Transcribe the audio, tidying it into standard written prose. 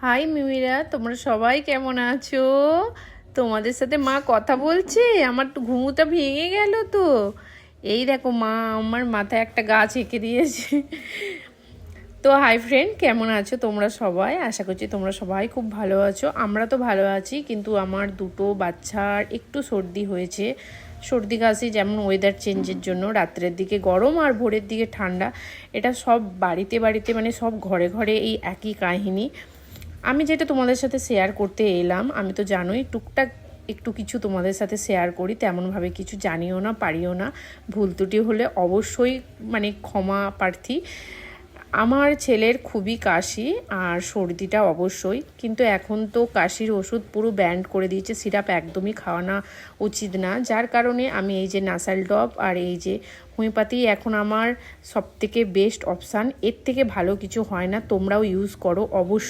High মিমিরা, তোমরা সবাই কেমন আছো? তোমাদের সাথে মা কথা বলছে, আমার তো ঘুমটা ভেঙে গেল তো। এই দেখো, মা আমার মাথায় একটা গাছ এঁকে দিয়েছে। তো হাই ফ্রেন্ড, কেমন আছো তোমরা সবাই? আশা করছি তোমরা সবাই খুব ভালো আছো। আমরা তো ভালো আছি, কিন্তু আমার দুটো বাচ্চার একটু সর্দি হয়েছে। সর্দি কাশি, যেমন ওয়েদার চেঞ্জের জন্য রাত্রের দিকে গরম আর ভোরের দিকে ঠান্ডা। এটা সব বাড়িতে বাড়িতে, মানে সব ঘরে ঘরে এই একই কাহিনী। আমি যেটা তোমাদের সাথে শেয়ার করতে এলাম, আমি তো জানোই টুকটাক একটু কিছু তোমাদের সাথে শেয়ার করি, তেমনভাবে কিছু জানিও না, পারিও না। ভুল ত্রুটি হলে অবশ্যই মানে ক্ষমা প্রার্থী। আমার ছেলের খুবই কাশি আর সর্দিটা অবশ্যই, কিন্তু এখন তো কাশির ওষুধ পুরো ব্যান্ড করে দিয়েছে, সিরাপ একদমই খাওয়ানো উচিত না। যার কারণে আমি এই যে নাসাল ড্রপ আর এই যে হোমিওপ্যাথি এখন আমার সবথেকে বেস্ট অপশান। এর থেকে ভালো কিছু হয় না, তোমরাও ইউজ করো অবশ্যই।